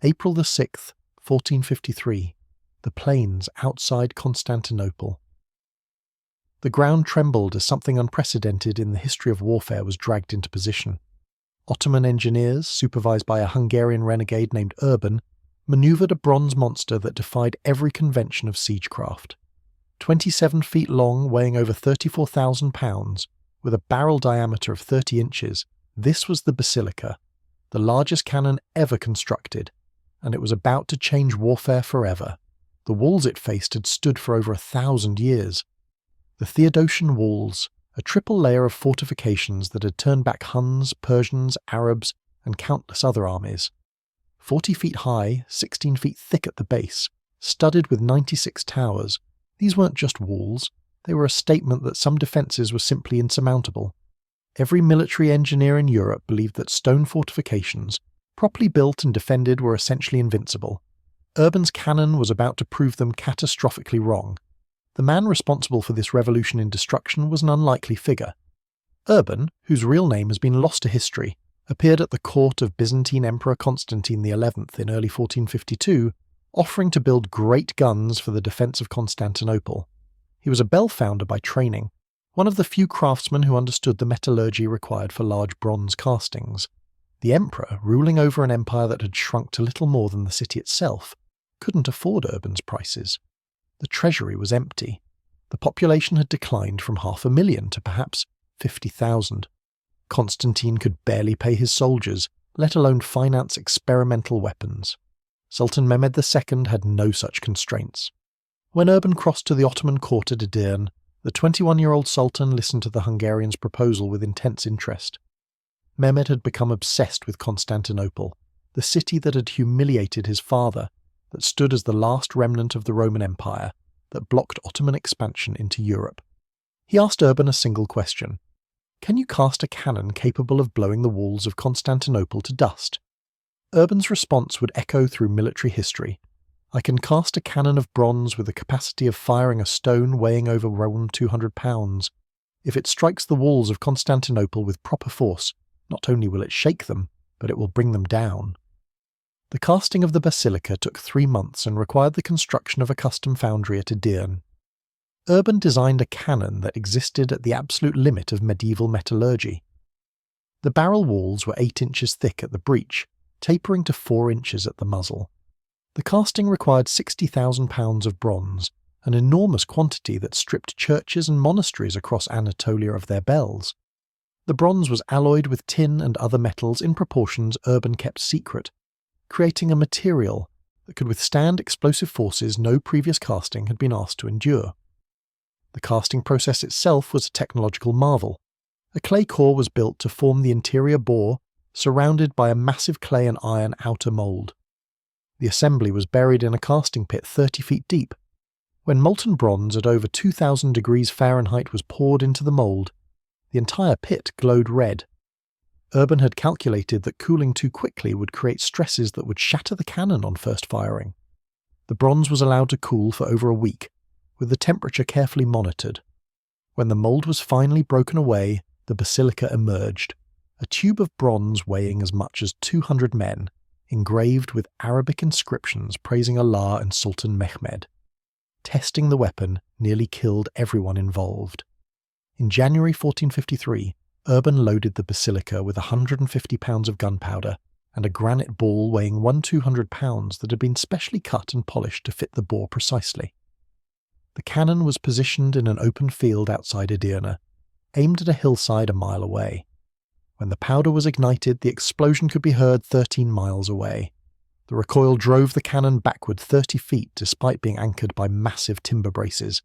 April the 6th, 1453. The plains outside Constantinople. The ground trembled as something unprecedented in the history of warfare was dragged into position. Ottoman engineers, supervised by a Hungarian renegade named Urban, manoeuvred a bronze monster that defied every convention of siegecraft. 27 feet long, weighing over 34,000 pounds, with a barrel diameter of 30 inches, this was the Basilica, the largest cannon ever constructed, and it was about to change warfare forever. The walls it faced had stood for over 1,000 years. The Theodosian walls, a triple layer of fortifications that had turned back Huns, Persians, Arabs, and countless other armies. 40 feet high, 16 feet thick at the base, studded with 96 towers, these weren't just walls, they were a statement that some defences were simply insurmountable. Every military engineer in Europe believed that stone fortifications, properly built and defended, were essentially invincible. Urban's cannon was about to prove them catastrophically wrong. The man responsible for this revolution in destruction was an unlikely figure. Urban, whose real name has been lost to history, appeared at the court of Byzantine Emperor Constantine XI in early 1452, offering to build great guns for the defence of Constantinople. He was a bell founder by training, one of the few craftsmen who understood the metallurgy required for large bronze castings. The emperor, ruling over an empire that had shrunk to little more than the city itself, couldn't afford Urban's prices. The treasury was empty. The population had declined from 500,000 to perhaps 50,000. Constantine could barely pay his soldiers, let alone finance experimental weapons. Sultan Mehmed II had no such constraints. When Urban crossed to the Ottoman court at Edirne, the 21-year-old sultan listened to the Hungarian's proposal with intense interest. Mehmed had become obsessed with Constantinople, the city that had humiliated his father, that stood as the last remnant of the Roman Empire, that blocked Ottoman expansion into Europe. He asked Urban a single question. Can you cast a cannon capable of blowing the walls of Constantinople to dust? Urban's response would echo through military history. I can cast a cannon of bronze with the capacity of firing a stone weighing over around 200 pounds. If it strikes the walls of Constantinople with proper force, not only will it shake them, but it will bring them down. The casting of the Basilica took 3 months and required the construction of a custom foundry at Edirne. Urban designed a cannon that existed at the absolute limit of medieval metallurgy. The barrel walls were 8 inches thick at the breech, tapering to 4 inches at the muzzle. The casting required 60,000 pounds of bronze, an enormous quantity that stripped churches and monasteries across Anatolia of their bells. The bronze was alloyed with tin and other metals in proportions Urban kept secret, creating a material that could withstand explosive forces no previous casting had been asked to endure. The casting process itself was a technological marvel. A clay core was built to form the interior bore, surrounded by a massive clay and iron outer mould. The assembly was buried in a casting pit 30 feet deep. When molten bronze at over 2,000 degrees Fahrenheit was poured into the mould, the entire pit glowed red. Urban had calculated that cooling too quickly would create stresses that would shatter the cannon on first firing. The bronze was allowed to cool for over a week, with the temperature carefully monitored. When the mould was finally broken away, the Basilica emerged, a tube of bronze weighing as much as 200 men, engraved with Arabic inscriptions praising Allah and Sultan Mehmed. Testing the weapon nearly killed everyone involved. In January 1453, Urban loaded the Basilica with 150 pounds of gunpowder and a granite ball weighing 200 pounds that had been specially cut and polished to fit the bore precisely. The cannon was positioned in an open field outside Edirne, aimed at a hillside a mile away. When the powder was ignited, the explosion could be heard 13 miles away. The recoil drove the cannon backward 30 feet despite being anchored by massive timber braces.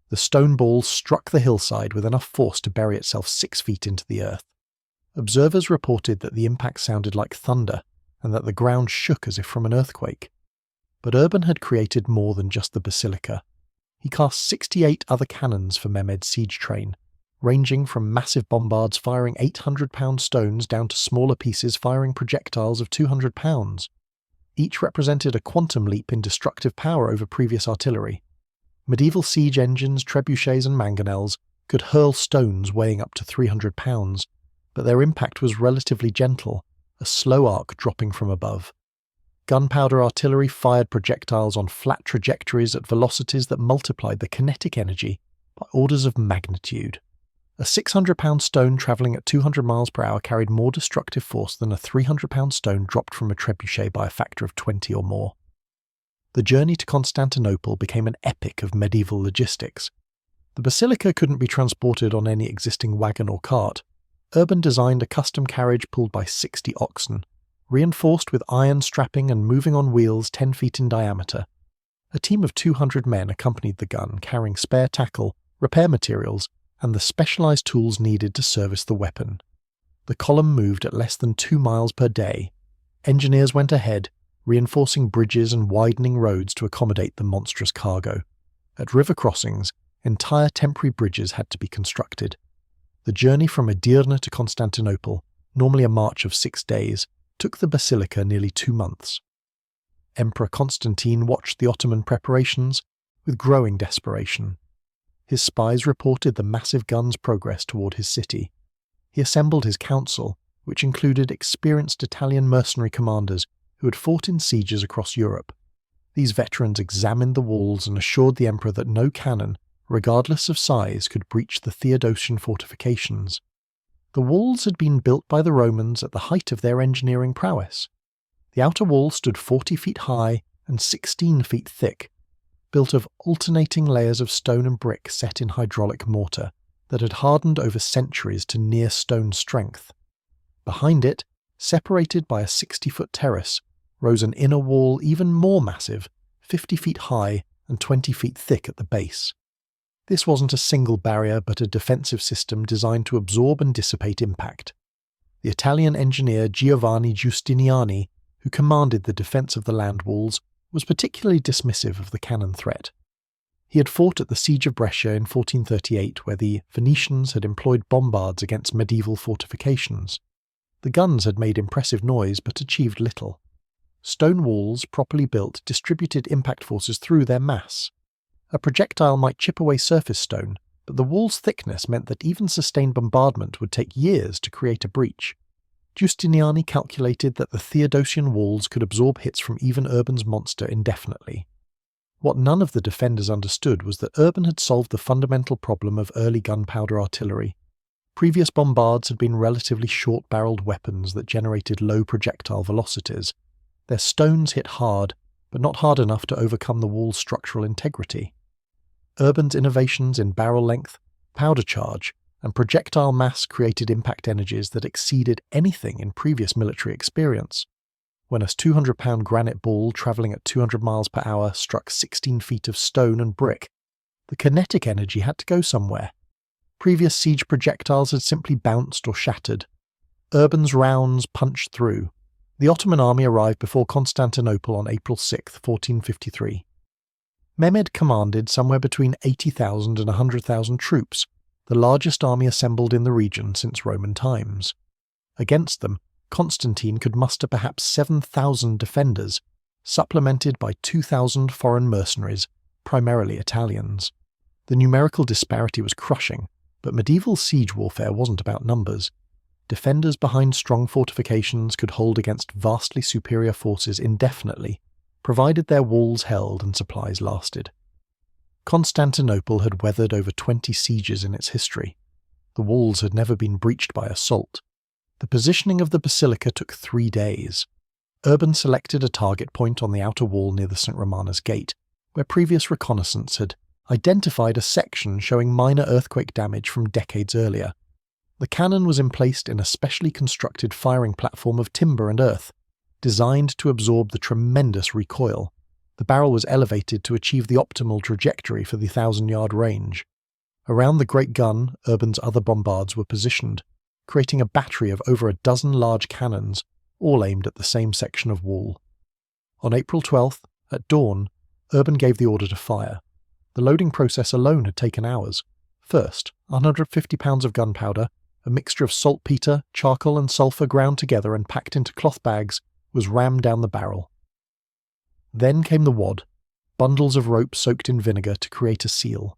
The stone ball struck the hillside with enough force to bury itself 6 feet into the earth. Observers reported that the impact sounded like thunder and that the ground shook as if from an earthquake. But Urban had created more than just the Basilica. He cast 68 other cannons for Mehmed's siege train, ranging from massive bombards firing 800-pound stones down to smaller pieces firing projectiles of 200 pounds. Each represented a quantum leap in destructive power over previous artillery. Medieval siege engines, trebuchets and mangonels could hurl stones weighing up to 300 pounds, but their impact was relatively gentle, a slow arc dropping from above. Gunpowder artillery fired projectiles on flat trajectories at velocities that multiplied the kinetic energy by orders of magnitude. A 600-pound stone travelling at 200 miles per hour carried more destructive force than a 300-pound stone dropped from a trebuchet by a factor of 20 or more. The journey to Constantinople became an epic of medieval logistics. The Basilica couldn't be transported on any existing wagon or cart. Urban designed a custom carriage pulled by 60 oxen, reinforced with iron strapping and moving on wheels 10 feet in diameter. A team of 200 men accompanied the gun, carrying spare tackle, repair materials, and the specialized tools needed to service the weapon. The column moved at less than 2 miles per day. Engineers went ahead, reinforcing bridges and widening roads to accommodate the monstrous cargo. At river crossings, entire temporary bridges had to be constructed. The journey from Edirne to Constantinople, normally a march of 6 days, took the Basilica nearly 2 months. Emperor Constantine watched the Ottoman preparations with growing desperation. His spies reported the massive guns' progress toward his city. He assembled his council, which included experienced Italian mercenary commanders who had fought in sieges across Europe. These veterans examined the walls and assured the emperor that no cannon, regardless of size, could breach the Theodosian fortifications. The walls had been built by the Romans at the height of their engineering prowess. The outer wall stood 40 feet high and 16 feet thick, built of alternating layers of stone and brick set in hydraulic mortar that had hardened over centuries to near stone strength. Behind it, separated by a 60-foot terrace, rose an inner wall even more massive, 50 feet high and 20 feet thick at the base. This wasn't a single barrier but a defensive system designed to absorb and dissipate impact. The Italian engineer Giovanni Giustiniani, who commanded the defense of the land walls, was particularly dismissive of the cannon threat. He had fought at the Siege of Brescia in 1438, where the Venetians had employed bombards against medieval fortifications. The guns had made impressive noise but achieved little. Stone walls, properly built, distributed impact forces through their mass. A projectile might chip away surface stone, but the wall's thickness meant that even sustained bombardment would take years to create a breach. Giustiniani calculated that the Theodosian walls could absorb hits from even Urban's monster indefinitely. What none of the defenders understood was that Urban had solved the fundamental problem of early gunpowder artillery. Previous bombards had been relatively short-barreled weapons that generated low projectile velocities. Their stones hit hard, but not hard enough to overcome the wall's structural integrity. Urban's innovations in barrel length, powder charge, and projectile mass created impact energies that exceeded anything in previous military experience. When a 200-pound granite ball travelling at 200 miles per hour struck 16 feet of stone and brick, the kinetic energy had to go somewhere. Previous siege projectiles had simply bounced or shattered. Urban's rounds punched through. The Ottoman army arrived before Constantinople on April 6, 1453. Mehmed commanded somewhere between 80,000 and 100,000 troops, the largest army assembled in the region since Roman times. Against them, Constantine could muster perhaps 7,000 defenders, supplemented by 2,000 foreign mercenaries, primarily Italians. The numerical disparity was crushing, but medieval siege warfare wasn't about numbers. Defenders behind strong fortifications could hold against vastly superior forces indefinitely, provided their walls held and supplies lasted. Constantinople had weathered over 20 sieges in its history. The walls had never been breached by assault. The positioning of the Basilica took 3 days. Urban selected a target point on the outer wall near the St. Romana's Gate, where previous reconnaissance had identified a section showing minor earthquake damage from decades earlier. The cannon was emplaced in a specially constructed firing platform of timber and earth, designed to absorb the tremendous recoil. The barrel was elevated to achieve the optimal trajectory for the 1,000-yard range. Around the great gun, Urban's other bombards were positioned, creating a battery of over a dozen large cannons, all aimed at the same section of wall. On April 12th, at dawn, Urban gave the order to fire. The loading process alone had taken hours. First, 150 pounds of gunpowder, a mixture of saltpeter, charcoal and sulphur ground together and packed into cloth bags, was rammed down the barrel. Then came the wad, bundles of rope soaked in vinegar to create a seal.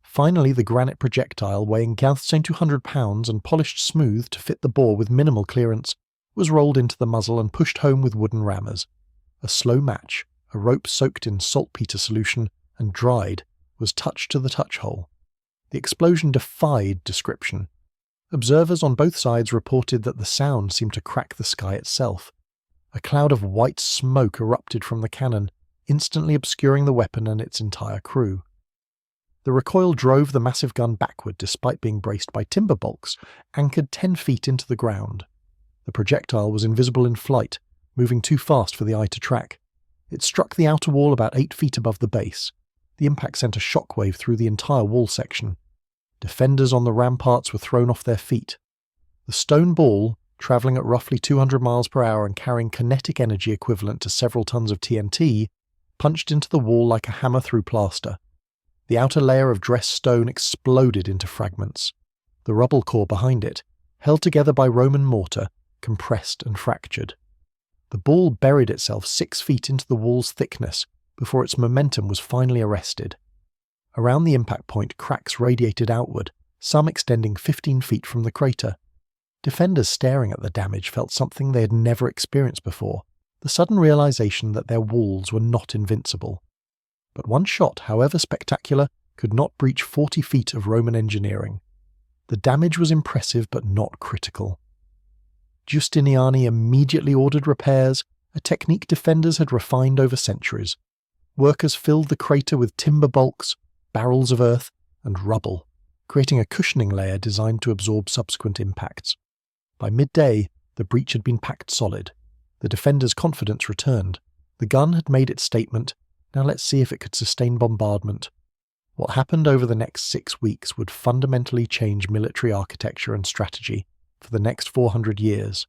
Finally, the granite projectile, weighing 1,200 pounds and polished smooth to fit the bore with minimal clearance, was rolled into the muzzle and pushed home with wooden rammers. A slow match, a rope soaked in saltpeter solution and dried, was touched to the touch hole. The explosion defied description. Observers on both sides reported that the sound seemed to crack the sky itself. A cloud of white smoke erupted from the cannon, instantly obscuring the weapon and its entire crew. The recoil drove the massive gun backward despite being braced by timber bulks, anchored 10 feet into the ground. The projectile was invisible in flight, moving too fast for the eye to track. It struck the outer wall about 8 feet above the base. The impact sent a shockwave through the entire wall section. Defenders on the ramparts were thrown off their feet. The stone ball, travelling at roughly 200 miles per hour and carrying kinetic energy equivalent to several tons of TNT, punched into the wall like a hammer through plaster. The outer layer of dressed stone exploded into fragments. The rubble core behind it, held together by Roman mortar, compressed and fractured. The ball buried itself 6 feet into the wall's thickness before its momentum was finally arrested. Around the impact point, cracks radiated outward, some extending 15 feet from the crater. Defenders staring at the damage felt something they had never experienced before, the sudden realization that their walls were not invincible. But one shot, however spectacular, could not breach 40 feet of Roman engineering. The damage was impressive but not critical. Giustiniani immediately ordered repairs, a technique defenders had refined over centuries. Workers filled the crater with timber bulks, barrels of earth, and rubble, creating a cushioning layer designed to absorb subsequent impacts. By midday, the breach had been packed solid. The defenders' confidence returned. The gun had made its statement. Now let's see if it could sustain bombardment. What happened over the next 6 weeks would fundamentally change military architecture and strategy for the next 400 years.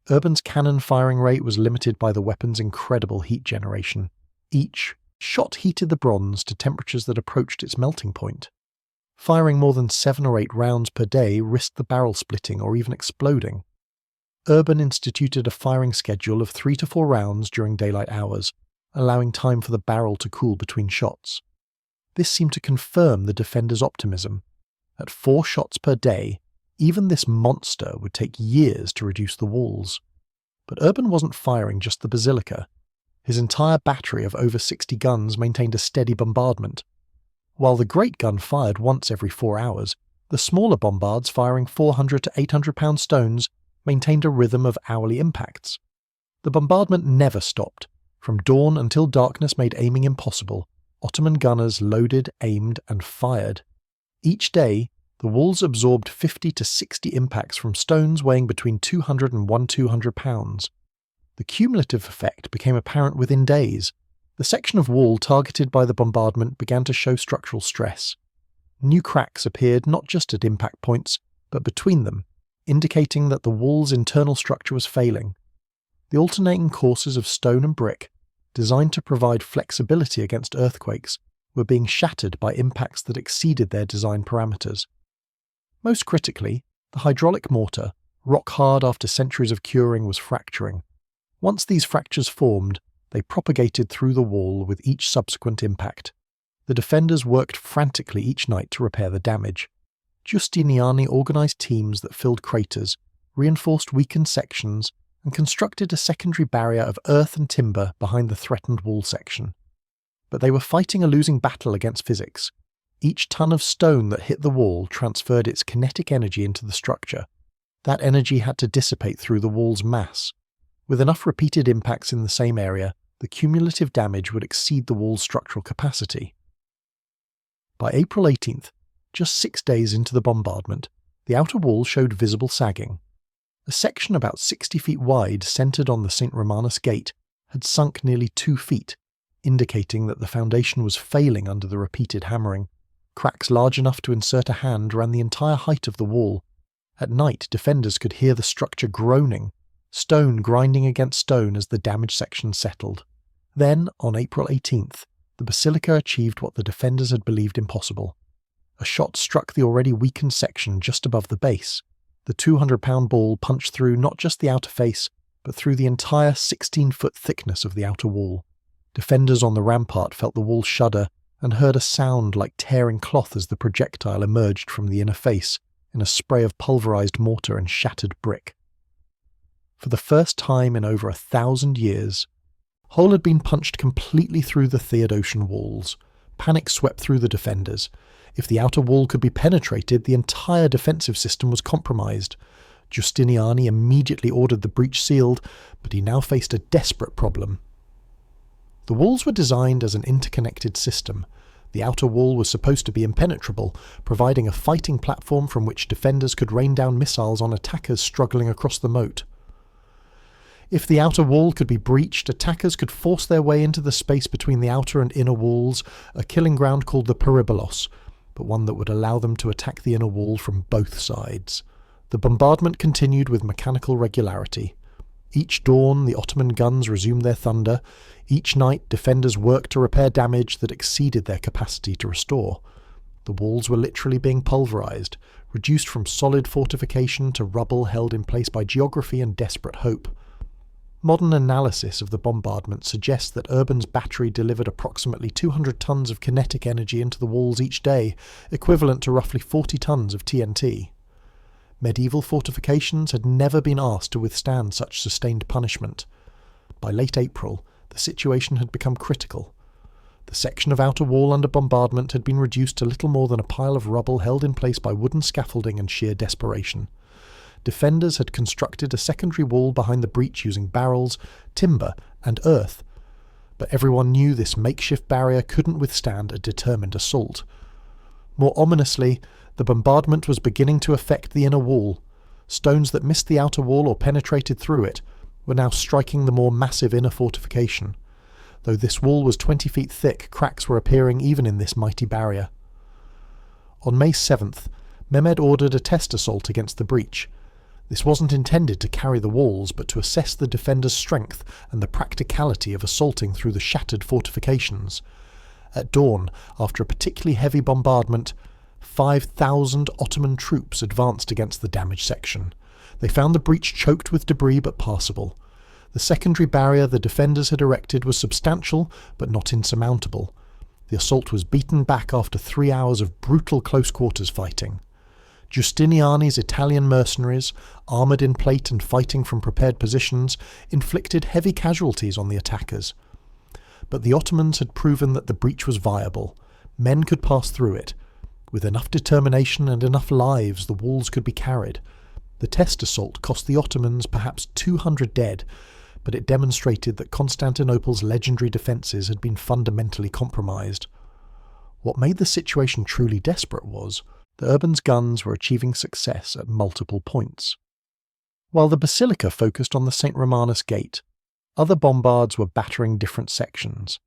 Urban's cannon firing rate was limited by the weapon's incredible heat generation. Each shot heated the bronze to temperatures that approached its melting point. Firing more than 7 or 8 rounds per day risked the barrel splitting or even exploding. Urban instituted a firing schedule of 3 to 4 rounds during daylight hours, allowing time for the barrel to cool between shots. This seemed to confirm the defenders' optimism. At 4 shots per day, even this monster would take years to reduce the walls. But Urban wasn't firing just the Basilica. His entire battery of over 60 guns maintained a steady bombardment. While the great gun fired once every 4 hours, the smaller bombards firing 400 to 800-pound stones maintained a rhythm of hourly impacts. The bombardment never stopped. From dawn until darkness made aiming impossible, Ottoman gunners loaded, aimed, and fired. Each day, the walls absorbed 50 to 60 impacts from stones weighing between 200 and 200 pounds. The cumulative effect became apparent within days. The section of wall targeted by the bombardment began to show structural stress. New cracks appeared not just at impact points, but between them, indicating that the wall's internal structure was failing. The alternating courses of stone and brick, designed to provide flexibility against earthquakes, were being shattered by impacts that exceeded their design parameters. Most critically, the hydraulic mortar, rock hard after centuries of curing, was fracturing. Once these fractures formed, they propagated through the wall with each subsequent impact. The defenders worked frantically each night to repair the damage. Giustiniani organized teams that filled craters, reinforced weakened sections, and constructed a secondary barrier of earth and timber behind the threatened wall section. But they were fighting a losing battle against physics. Each ton of stone that hit the wall transferred its kinetic energy into the structure. That energy had to dissipate through the wall's mass. With enough repeated impacts in the same area, the cumulative damage would exceed the wall's structural capacity. By April 18th, just 6 days into the bombardment, the outer wall showed visible sagging. A section about 60 feet wide, centered on the St. Romanus Gate, had sunk nearly 2 feet, indicating that the foundation was failing under the repeated hammering. Cracks large enough to insert a hand ran the entire height of the wall. At night, defenders could hear the structure groaning, stone grinding against stone as the damaged section settled. Then, on April 18th, the Basilica achieved what the defenders had believed impossible. A shot struck the already weakened section just above the base. The 200-pound ball punched through not just the outer face, but through the entire 16-foot thickness of the outer wall. Defenders on the rampart felt the wall shudder and heard a sound like tearing cloth as the projectile emerged from the inner face in a spray of pulverized mortar and shattered brick. For the first time in over 1,000 years, Hole had been punched completely through the Theodosian walls. Panic swept through the defenders. If the outer wall could be penetrated, the entire defensive system was compromised. Giustiniani immediately ordered the breach sealed, but he now faced a desperate problem. The walls were designed as an interconnected system. The outer wall was supposed to be impenetrable, providing a fighting platform from which defenders could rain down missiles on attackers struggling across the moat. If the outer wall could be breached, attackers could force their way into the space between the outer and inner walls, a killing ground called the Peribolos, but one that would allow them to attack the inner wall from both sides. The bombardment continued with mechanical regularity. Each dawn, the Ottoman guns resumed their thunder. Each night, defenders worked to repair damage that exceeded their capacity to restore. The walls were literally being pulverized, reduced from solid fortification to rubble held in place by geography and desperate hope. Modern analysis of the bombardment suggests that Urban's battery delivered approximately 200 tons of kinetic energy into the walls each day, equivalent to roughly 40 tons of TNT. Medieval fortifications had never been asked to withstand such sustained punishment. By late April, the situation had become critical. The section of outer wall under bombardment had been reduced to little more than a pile of rubble held in place by wooden scaffolding and sheer desperation. Defenders had constructed a secondary wall behind the breach using barrels, timber, and earth. But everyone knew this makeshift barrier couldn't withstand a determined assault. More ominously, the bombardment was beginning to affect the inner wall. Stones that missed the outer wall or penetrated through it were now striking the more massive inner fortification. Though this wall was 20 feet thick, cracks were appearing even in this mighty barrier. On May 7th, Mehmed ordered a test assault against the breach. This wasn't intended to carry the walls, but to assess the defenders' strength and the practicality of assaulting through the shattered fortifications. At dawn, after a particularly heavy bombardment, 5,000 Ottoman troops advanced against the damaged section. They found the breach choked with debris but passable. The secondary barrier the defenders had erected was substantial but not insurmountable. The assault was beaten back after 3 hours of brutal close-quarters fighting. Giustiniani's Italian mercenaries, armoured in plate and fighting from prepared positions, inflicted heavy casualties on the attackers. But the Ottomans had proven that the breach was viable. Men could pass through it. With enough determination and enough lives, the walls could be carried. The test assault cost the Ottomans perhaps 200 dead, but it demonstrated that Constantinople's legendary defences had been fundamentally compromised. What made the situation truly desperate was that Urban's guns were achieving success at multiple points. While the Basilica focused on the St. Romanus Gate, other bombards were battering different sections.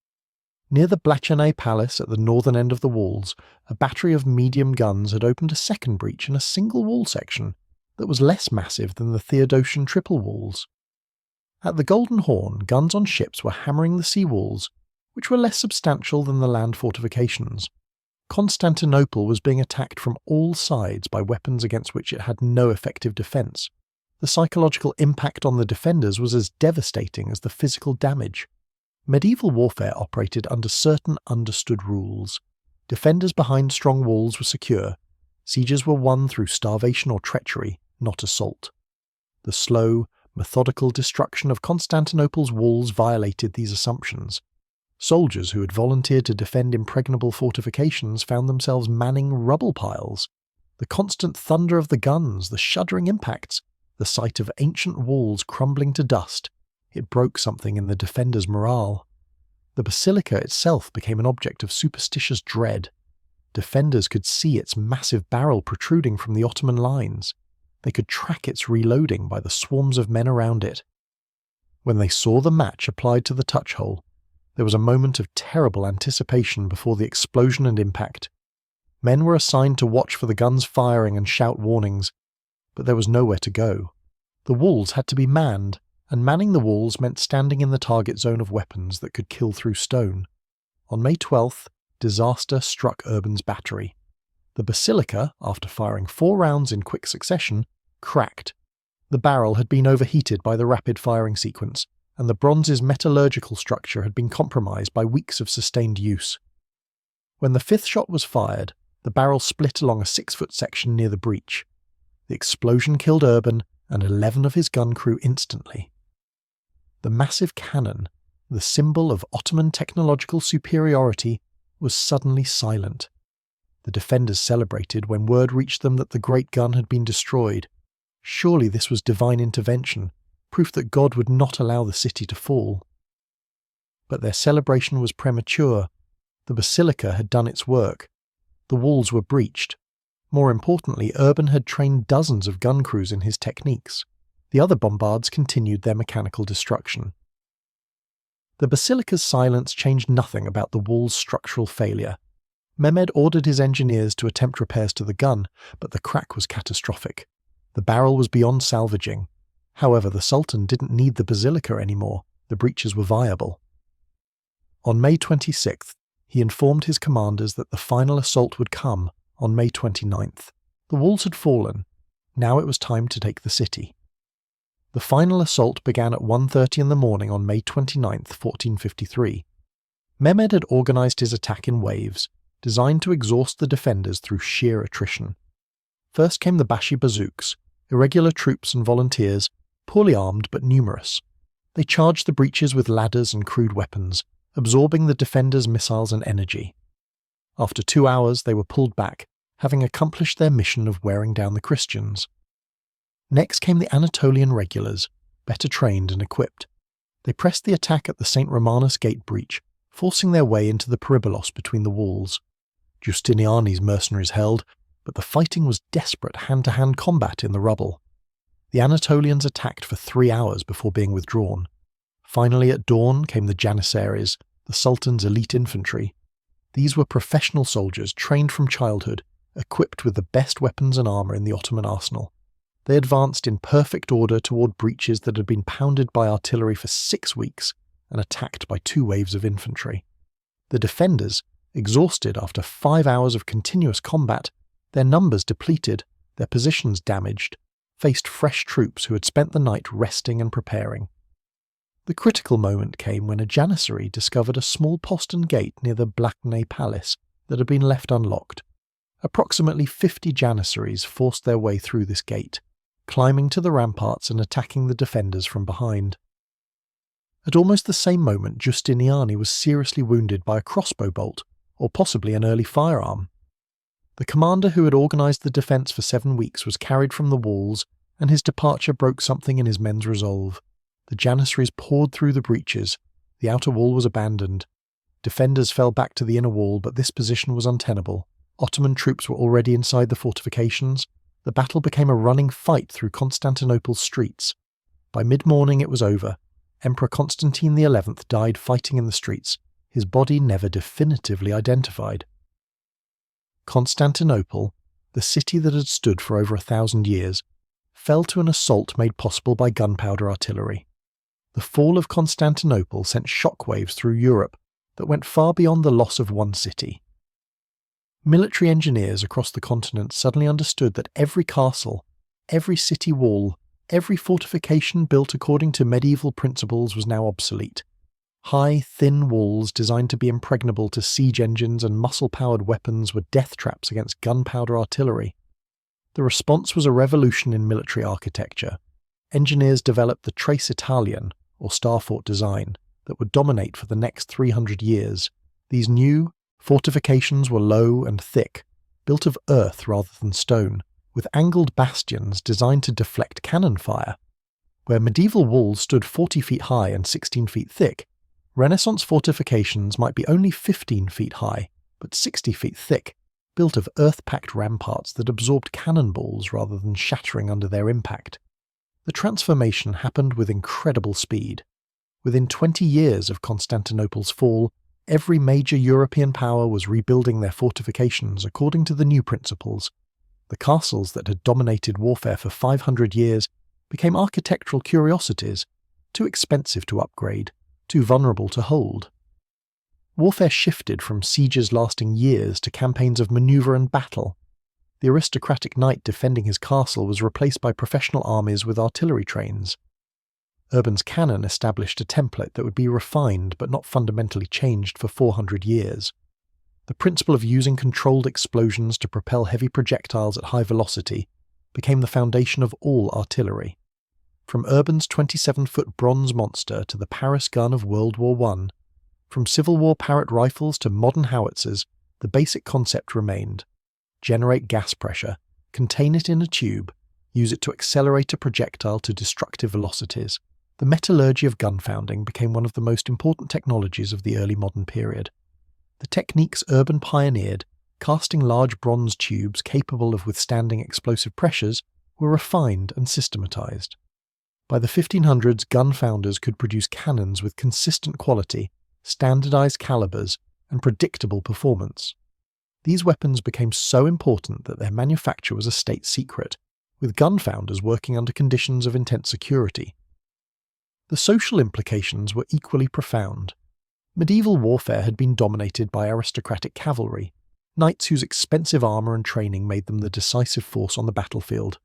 Near the Blachernay Palace at the northern end of the walls, a battery of medium guns had opened a second breach in a single wall section that was less massive than the Theodosian triple walls. At the Golden Horn, guns on ships were hammering the sea walls, which were less substantial than the land fortifications. Constantinople was being attacked from all sides by weapons against which it had no effective defence. The psychological impact on the defenders was as devastating as the physical damage. Medieval warfare operated under certain understood rules. Defenders behind strong walls were secure. Sieges were won through starvation or treachery, not assault. The slow, methodical destruction of Constantinople's walls violated these assumptions. Soldiers who had volunteered to defend impregnable fortifications found themselves manning rubble piles. The constant thunder of the guns, the shuddering impacts, the sight of ancient walls crumbling to dust, it broke something in the defenders' morale. The Basilica itself became an object of superstitious dread. Defenders could see its massive barrel protruding from the Ottoman lines. They could track its reloading by the swarms of men around it. When they saw the match applied to the touch hole, there was a moment of terrible anticipation before the explosion and impact. Men were assigned to watch for the guns firing and shout warnings, but there was nowhere to go. The walls had to be manned, and manning the walls meant standing in the target zone of weapons that could kill through stone. On May 12th, disaster struck Urban's battery. The Basilica, after firing 4 rounds in quick succession, cracked. The barrel had been overheated by the rapid firing sequence, and the bronze's metallurgical structure had been compromised by weeks of sustained use. When the 5th shot was fired, the barrel split along a 6-foot section near the breach. The explosion killed Urban and 11 of his gun crew instantly. The massive cannon, the symbol of Ottoman technological superiority, was suddenly silent. The defenders celebrated when word reached them that the great gun had been destroyed. Surely this was divine intervention, proof that God would not allow the city to fall. But their celebration was premature. The Basilica had done its work. The walls were breached. More importantly, Urban had trained dozens of gun crews in his techniques. The other bombards continued their mechanical destruction. The Basilica's silence changed nothing about the wall's structural failure. Mehmed ordered his engineers to attempt repairs to the gun, but the crack was catastrophic. The barrel was beyond salvaging. However, the Sultan didn't need the Basilica anymore. The breaches were viable. On May 26th, he informed his commanders that the final assault would come on May 29th. The walls had fallen. Now it was time to take the city. The final assault began at 1:30 in the morning on May 29th, 1453. Mehmed had organised his attack in waves, designed to exhaust the defenders through sheer attrition. First came the Bashi bazooks, irregular troops and volunteers, poorly armed but numerous. They charged the breaches with ladders and crude weapons, absorbing the defenders' missiles and energy. After 2 hours, they were pulled back, having accomplished their mission of wearing down the Christians. Next came the Anatolian regulars, better trained and equipped. They pressed the attack at the St. Romanus Gate breach, forcing their way into the peribolos between the walls. Giustiniani's mercenaries held, but the fighting was desperate hand-to-hand combat in the rubble. The Anatolians attacked for 3 hours before being withdrawn. Finally, at dawn came the Janissaries, the Sultan's elite infantry. These were professional soldiers trained from childhood, equipped with the best weapons and armour in the Ottoman arsenal. They advanced in perfect order toward breaches that had been pounded by artillery for 6 weeks and attacked by 2 waves of infantry. The defenders, exhausted after 5 hours of continuous combat, their numbers depleted, their positions damaged, faced fresh troops who had spent the night resting and preparing. The critical moment came when a Janissary discovered a small postern gate near the Blaknay Palace that had been left unlocked. Approximately 50 Janissaries forced their way through this gate, climbing to the ramparts and attacking the defenders from behind. At almost the same moment, Giustiniani was seriously wounded by a crossbow bolt, or possibly an early firearm. The commander who had organised the defence for 7 weeks was carried from the walls, and his departure broke something in his men's resolve. The Janissaries poured through the breaches. The outer wall was abandoned. Defenders fell back to the inner wall, but this position was untenable. Ottoman troops were already inside the fortifications. The battle became a running fight through Constantinople's streets. By mid-morning it was over. Emperor Constantine XI died fighting in the streets, his body never definitively identified. Constantinople, the city that had stood for over 1,000 years, fell to an assault made possible by gunpowder artillery. The fall of Constantinople sent shockwaves through Europe that went far beyond the loss of one city. Military engineers across the continent suddenly understood that every castle, every city wall, every fortification built according to medieval principles was now obsolete. High, thin walls designed to be impregnable to siege engines and muscle-powered weapons were death traps against gunpowder artillery. The response was a revolution in military architecture. Engineers developed the Trace Italian, or star-fort design, that would dominate for the next 300 years. These new fortifications were low and thick, built of earth rather than stone, with angled bastions designed to deflect cannon fire. Where medieval walls stood 40 feet high and 16 feet thick, Renaissance fortifications might be only 15 feet high, but 60 feet thick, built of earth-packed ramparts that absorbed cannonballs rather than shattering under their impact. The transformation happened with incredible speed. Within 20 years of Constantinople's fall, every major European power was rebuilding their fortifications according to the new principles. The castles that had dominated warfare for 500 years became architectural curiosities, too expensive to upgrade, too vulnerable to hold. Warfare shifted from sieges lasting years to campaigns of maneuver and battle. The aristocratic knight defending his castle was replaced by professional armies with artillery trains. Urban's cannon established a template that would be refined but not fundamentally changed for 400 years. The principle of using controlled explosions to propel heavy projectiles at high velocity became the foundation of all artillery. From Urban's 27-foot bronze monster to the Paris gun of World War I, from Civil War Parrott rifles to modern howitzers, the basic concept remained. Generate gas pressure, contain it in a tube, use it to accelerate a projectile to destructive velocities. The metallurgy of gun founding became one of the most important technologies of the early modern period. The techniques Urban pioneered, casting large bronze tubes capable of withstanding explosive pressures, were refined and systematized. By the 1500s, gun founders could produce cannons with consistent quality, standardized calibers, and predictable performance. These weapons became so important that their manufacture was a state secret, with gun founders working under conditions of intense security. The social implications were equally profound. Medieval warfare had been dominated by aristocratic cavalry, knights whose expensive armour and training made them the decisive force on the battlefield.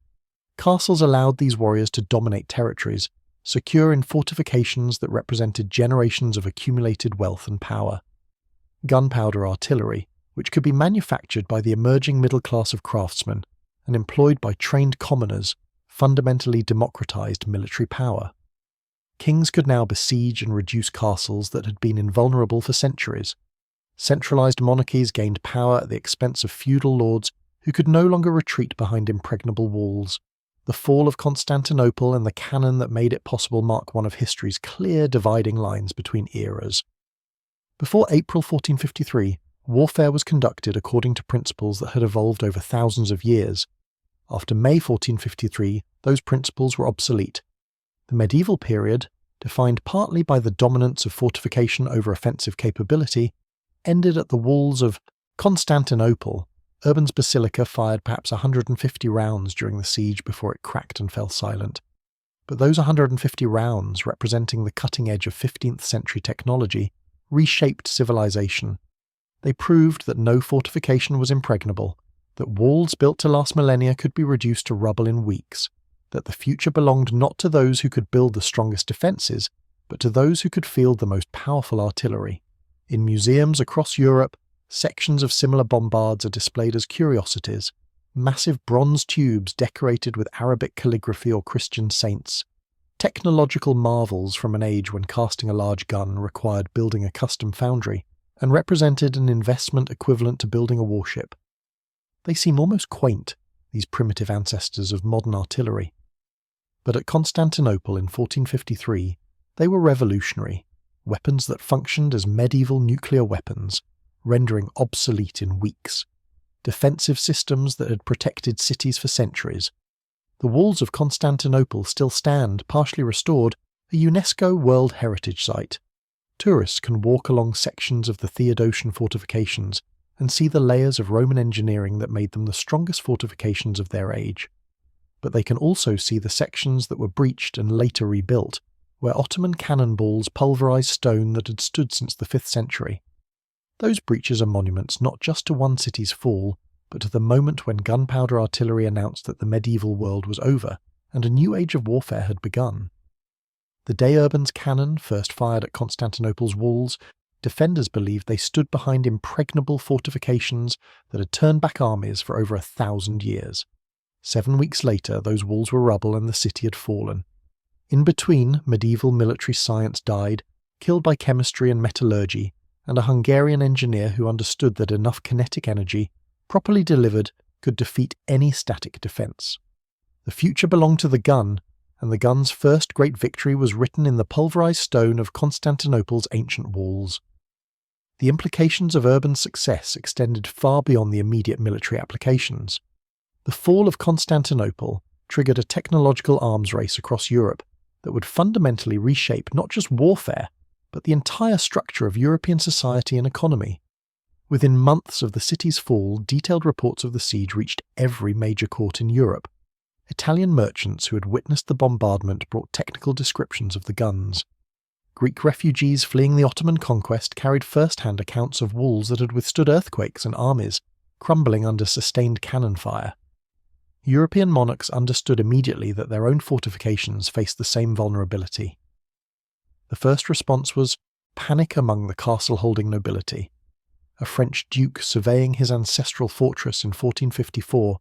Castles allowed these warriors to dominate territories, secure in fortifications that represented generations of accumulated wealth and power. Gunpowder artillery, which could be manufactured by the emerging middle class of craftsmen and employed by trained commoners, fundamentally democratized military power. Kings could now besiege and reduce castles that had been invulnerable for centuries. Centralized monarchies gained power at the expense of feudal lords who could no longer retreat behind impregnable walls. The fall of Constantinople and the cannon that made it possible mark one of history's clear dividing lines between eras. Before April 1453, warfare was conducted according to principles that had evolved over thousands of years. After May 1453, those principles were obsolete. The medieval period, defined partly by the dominance of fortification over offensive capability, ended at the walls of Constantinople. Urban's Basilica fired perhaps 150 rounds during the siege before it cracked and fell silent. But those 150 rounds, representing the cutting edge of 15th century technology, reshaped civilization. They proved that no fortification was impregnable, that walls built to last millennia could be reduced to rubble in weeks, that the future belonged not to those who could build the strongest defences, but to those who could field the most powerful artillery. In museums across Europe, sections of similar bombards are displayed as curiosities, massive bronze tubes decorated with Arabic calligraphy or Christian saints, technological marvels from an age when casting a large gun required building a custom foundry and represented an investment equivalent to building a warship. They seem almost quaint, these primitive ancestors of modern artillery. But at Constantinople in 1453, they were revolutionary, weapons that functioned as medieval nuclear weapons, rendering obsolete in weeks, defensive systems that had protected cities for centuries. The walls of Constantinople still stand, partially restored, a UNESCO World Heritage Site. Tourists can walk along sections of the Theodosian fortifications and see the layers of Roman engineering that made them the strongest fortifications of their age. But they can also see the sections that were breached and later rebuilt, where Ottoman cannonballs pulverized stone that had stood since the 5th century. Those breaches are monuments not just to one city's fall, but to the moment when gunpowder artillery announced that the medieval world was over and a new age of warfare had begun. The day Urban's cannon first fired at Constantinople's walls, defenders believed they stood behind impregnable fortifications that had turned back armies for over 1,000 years. 7 weeks later, those walls were rubble and the city had fallen. In between, medieval military science died, killed by chemistry and metallurgy, and a Hungarian engineer who understood that enough kinetic energy, properly delivered, could defeat any static defence. The future belonged to the gun, and the gun's first great victory was written in the pulverized stone of Constantinople's ancient walls. The implications of Urban's success extended far beyond the immediate military applications. The fall of Constantinople triggered a technological arms race across Europe that would fundamentally reshape not just warfare, but the entire structure of European society and economy. Within months of the city's fall, detailed reports of the siege reached every major court in Europe. Italian merchants who had witnessed the bombardment brought technical descriptions of the guns. Greek refugees fleeing the Ottoman conquest carried first-hand accounts of walls that had withstood earthquakes and armies, crumbling under sustained cannon fire. European monarchs understood immediately that their own fortifications faced the same vulnerability. The first response was panic among the castle-holding nobility. A French duke surveying his ancestral fortress in 1454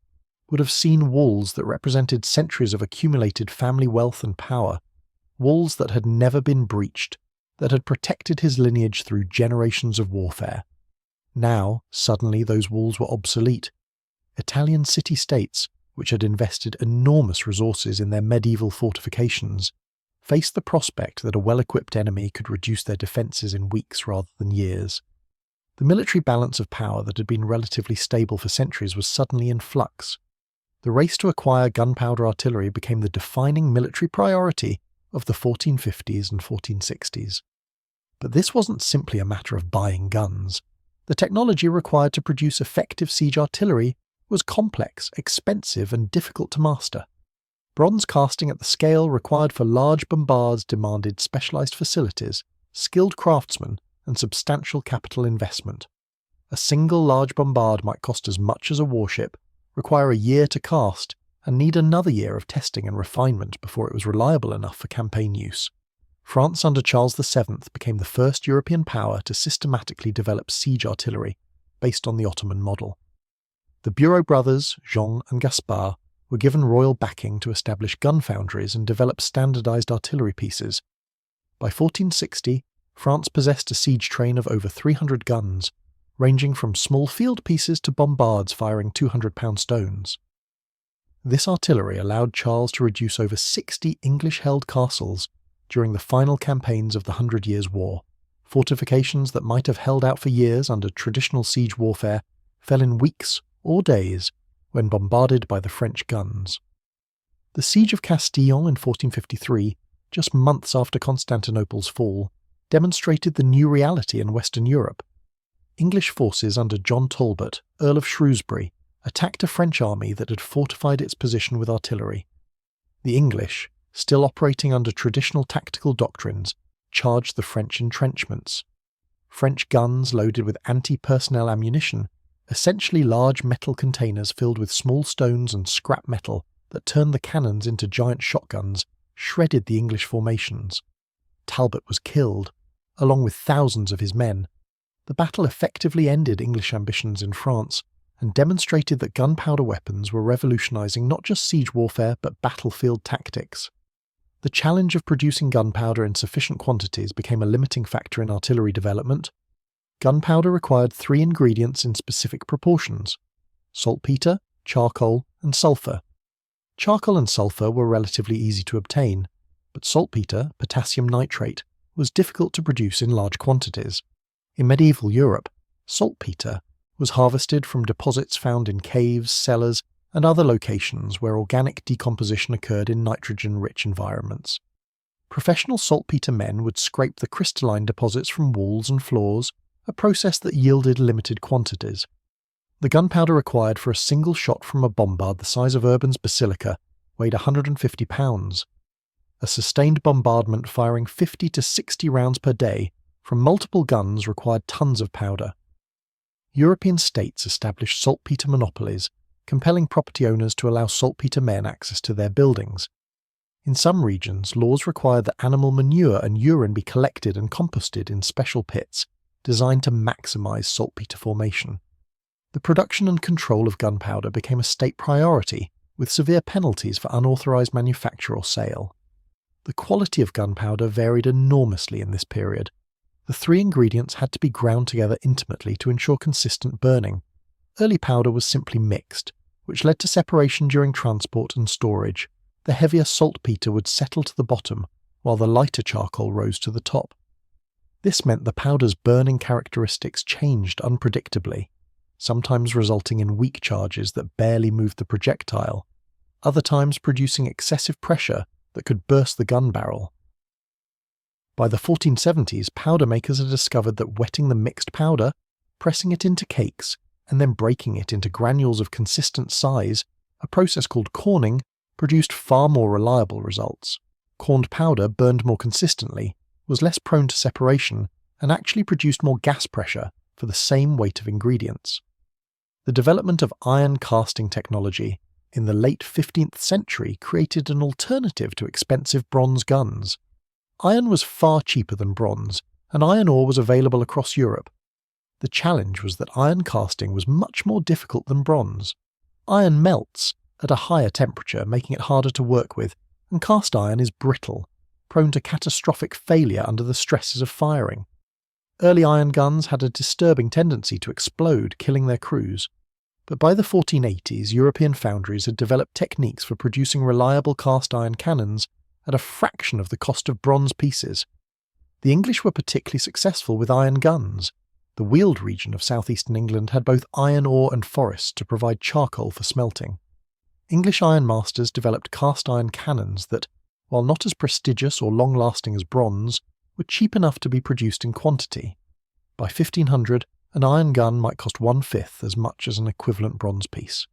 would have seen walls that represented centuries of accumulated family wealth and power, walls that had never been breached, that had protected his lineage through generations of warfare. Now, suddenly, those walls were obsolete. Italian city-states, which had invested enormous resources in their medieval fortifications, faced the prospect that a well-equipped enemy could reduce their defences in weeks rather than years. The military balance of power that had been relatively stable for centuries was suddenly in flux. The race to acquire gunpowder artillery became the defining military priority of the 1450s and 1460s. But this wasn't simply a matter of buying guns. The technology required to produce effective siege artillery was complex, expensive, and difficult to master. Bronze casting at the scale required for large bombards demanded specialized facilities, skilled craftsmen, and substantial capital investment. A single large bombard might cost as much as a warship, require a year to cast, and need another year of testing and refinement before it was reliable enough for campaign use. France under Charles VII became the first European power to systematically develop siege artillery, based on the Ottoman model. The Bureau brothers, Jean and Gaspard, were given royal backing to establish gun foundries and develop standardized artillery pieces. By 1460, France possessed a siege train of over 300 guns, ranging from small field pieces to bombards firing 200-pound stones. This artillery allowed Charles to reduce over 60 English-held castles during the final campaigns of the Hundred Years' War. Fortifications that might have held out for years under traditional siege warfare fell in weeks or days when bombarded by the French guns. The Siege of Castile in 1453, just months after Constantinople's fall, demonstrated the new reality in Western Europe. English forces under John Talbot, Earl of Shrewsbury, attacked a French army that had fortified its position with artillery. The English, still operating under traditional tactical doctrines, charged the French entrenchments. French guns loaded with anti-personnel ammunition, essentially large metal containers filled with small stones and scrap metal that turned the cannons into giant shotguns, shredded the English formations. Talbot was killed, along with thousands of his men. The battle effectively ended English ambitions in France and demonstrated that gunpowder weapons were revolutionizing not just siege warfare but battlefield tactics. The challenge of producing gunpowder in sufficient quantities became a limiting factor in artillery development. Gunpowder required 3 ingredients in specific proportions: saltpeter, charcoal, and sulfur. Charcoal and sulfur were relatively easy to obtain, but saltpeter, potassium nitrate, was difficult to produce in large quantities. In medieval Europe, saltpeter was harvested from deposits found in caves, cellars, and other locations where organic decomposition occurred in nitrogen-rich environments. Professional saltpeter men would scrape the crystalline deposits from walls and floors, a process that yielded limited quantities. The gunpowder required for a single shot from a bombard the size of Urban's Basilica weighed 150 pounds. A sustained bombardment firing 50 to 60 rounds per day from multiple guns required tons of powder. European states established saltpeter monopolies, compelling property owners to allow saltpeter men access to their buildings. In some regions, laws required that animal manure and urine be collected and composted in special pits designed to maximize saltpeter formation. The production and control of gunpowder became a state priority, with severe penalties for unauthorized manufacture or sale. The quality of gunpowder varied enormously in this period. The 3 ingredients had to be ground together intimately to ensure consistent burning. Early powder was simply mixed, which led to separation during transport and storage. The heavier saltpeter would settle to the bottom, while the lighter charcoal rose to the top. This meant the powder's burning characteristics changed unpredictably, sometimes resulting in weak charges that barely moved the projectile, other times producing excessive pressure that could burst the gun barrel. By the 1470s, powder makers had discovered that wetting the mixed powder, pressing it into cakes, and then breaking it into granules of consistent size, a process called corning, produced far more reliable results. Corned powder burned more consistently, was less prone to separation, and actually produced more gas pressure for the same weight of ingredients. The development of iron casting technology in the late 15th century created an alternative to expensive bronze guns. Iron was far cheaper than bronze, and iron ore was available across Europe. The challenge was that iron casting was much more difficult than bronze. Iron melts at a higher temperature, making it harder to work with, and cast iron is brittle, prone to catastrophic failure under the stresses of firing. Early iron guns had a disturbing tendency to explode, killing their crews. But by the 1480s, European foundries had developed techniques for producing reliable cast iron cannons at a fraction of the cost of bronze pieces. The English were particularly successful with iron guns. The Weald region of southeastern England had both iron ore and forests to provide charcoal for smelting. English ironmasters developed cast iron cannons that, while not as prestigious or long-lasting as bronze, were cheap enough to be produced in quantity. By 1500, an iron gun might cost 1/5 as much as an equivalent bronze piece.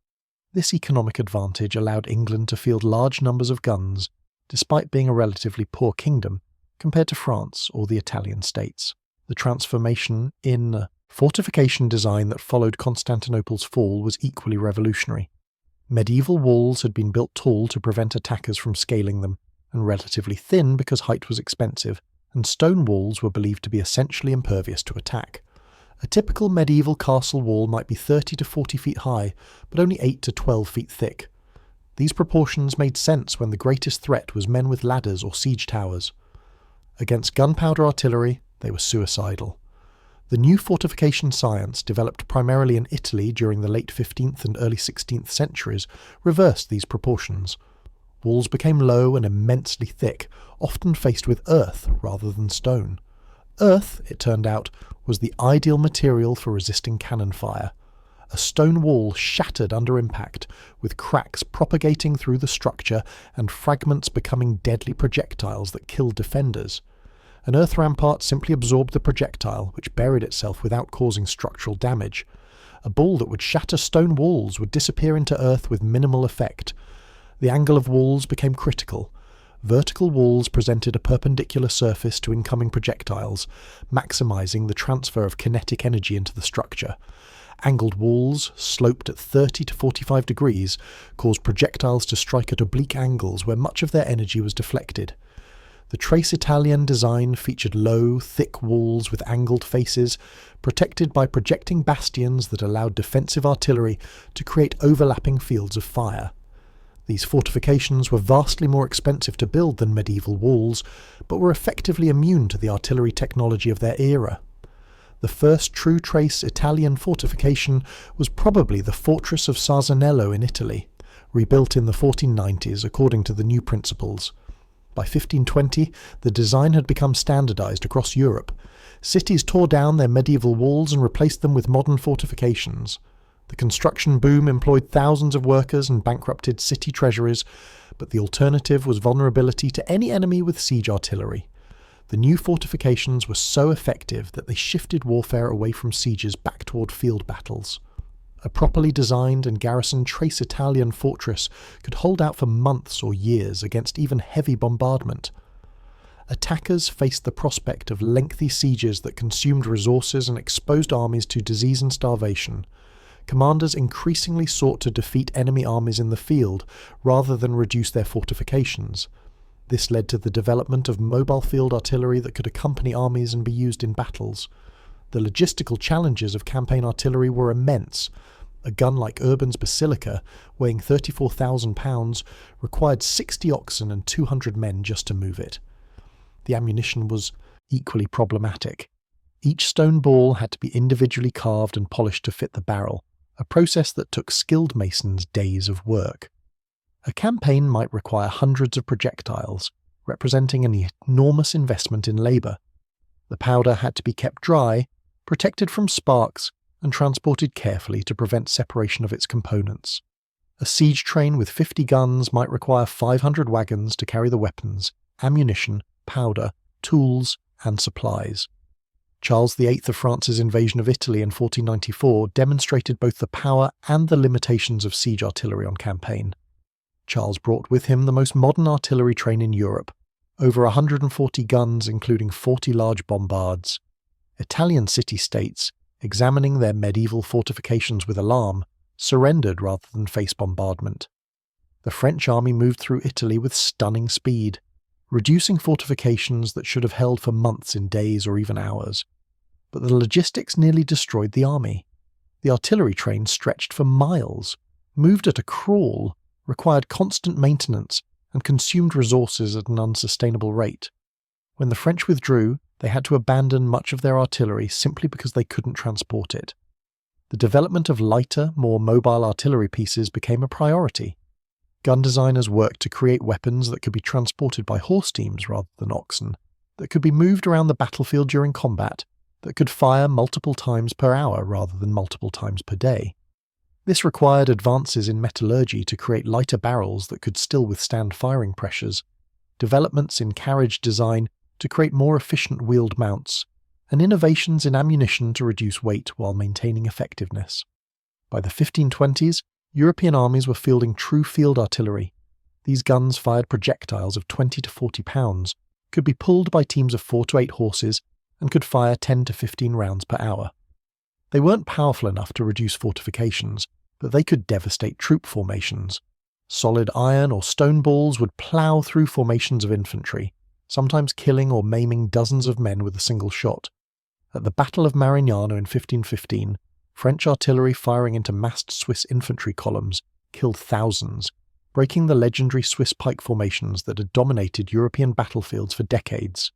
This economic advantage allowed England to field large numbers of guns, despite being a relatively poor kingdom, compared to France or the Italian states. The transformation in fortification design that followed Constantinople's fall was equally revolutionary. Medieval walls had been built tall to prevent attackers from scaling them, and relatively thin because height was expensive, and stone walls were believed to be essentially impervious to attack. A typical medieval castle wall might be 30 to 40 feet high, but only 8 to 12 feet thick. These proportions made sense when the greatest threat was men with ladders or siege towers. Against gunpowder artillery, they were suicidal. The new fortification science, developed primarily in Italy during the late 15th and early 16th centuries, reversed these proportions. Walls became low and immensely thick, often faced with earth rather than stone. Earth, it turned out, was the ideal material for resisting cannon fire. A stone wall shattered under impact, with cracks propagating through the structure and fragments becoming deadly projectiles that killed defenders. An earth rampart simply absorbed the projectile, which buried itself without causing structural damage. A ball that would shatter stone walls would disappear into earth with minimal effect. The angle of walls became critical. Vertical walls presented a perpendicular surface to incoming projectiles, maximizing the transfer of kinetic energy into the structure. Angled walls, sloped at 30 to 45 degrees, caused projectiles to strike at oblique angles where much of their energy was deflected. The Trace Italian design featured low, thick walls with angled faces, protected by projecting bastions that allowed defensive artillery to create overlapping fields of fire. These fortifications were vastly more expensive to build than medieval walls, but were effectively immune to the artillery technology of their era. The first true Trace Italian fortification was probably the fortress of Sazanello in Italy, rebuilt in the 1490s according to the new principles. By 1520, the design had become standardized across Europe. Cities tore down their medieval walls and replaced them with modern fortifications. The construction boom employed thousands of workers and bankrupted city treasuries, but the alternative was vulnerability to any enemy with siege artillery. The new fortifications were so effective that they shifted warfare away from sieges back toward field battles. A properly designed and garrisoned Trace Italian fortress could hold out for months or years against even heavy bombardment. Attackers faced the prospect of lengthy sieges that consumed resources and exposed armies to disease and starvation. Commanders increasingly sought to defeat enemy armies in the field rather than reduce their fortifications. This led to the development of mobile field artillery that could accompany armies and be used in battles. The logistical challenges of campaign artillery were immense. A gun like Urban's Basilica, weighing 34,000 pounds, required 60 oxen and 200 men just to move it. The ammunition was equally problematic. Each stone ball had to be individually carved and polished to fit the barrel, a process that took skilled masons days of work. A campaign might require hundreds of projectiles, representing an enormous investment in labour. The powder had to be kept dry, protected from sparks, and transported carefully to prevent separation of its components. A siege train with 50 guns might require 500 wagons to carry the weapons, ammunition, powder, tools, and supplies. Charles VIII of France's invasion of Italy in 1494 demonstrated both the power and the limitations of siege artillery on campaign. Charles brought with him the most modern artillery train in Europe, over 140 guns including 40 large bombards. Italian city-states, examining their medieval fortifications with alarm, surrendered rather than face bombardment. The French army moved through Italy with stunning speed, reducing fortifications that should have held for months in days or even hours. But the logistics nearly destroyed the army. The artillery train stretched for miles. moved at a crawl, required constant maintenance, and consumed resources at an unsustainable rate. When the French withdrew, they had to abandon much of their artillery simply because they couldn't transport it. The development of lighter, more mobile artillery pieces became a priority. Gun designers worked to create weapons that could be transported by horse teams rather than oxen, that could be moved around the battlefield during combat, that could fire multiple times per hour rather than multiple times per day. This required advances in metallurgy to create lighter barrels that could still withstand firing pressures, developments in carriage design to create more efficient wheeled mounts, and innovations in ammunition to reduce weight while maintaining effectiveness. By the 1520s, European armies were fielding true field artillery. These guns fired projectiles of 20 to 40 pounds, could be pulled by teams of 4 to 8 horses, and could fire 10 to 15 rounds per hour. They weren't powerful enough to reduce fortifications, but they could devastate troop formations. Solid iron or stone balls would plough through formations of infantry, sometimes killing or maiming dozens of men with a single shot. At the Battle of Marignano in 1515, French artillery firing into massed Swiss infantry columns killed thousands, breaking the legendary Swiss pike formations that had dominated European battlefields for decades.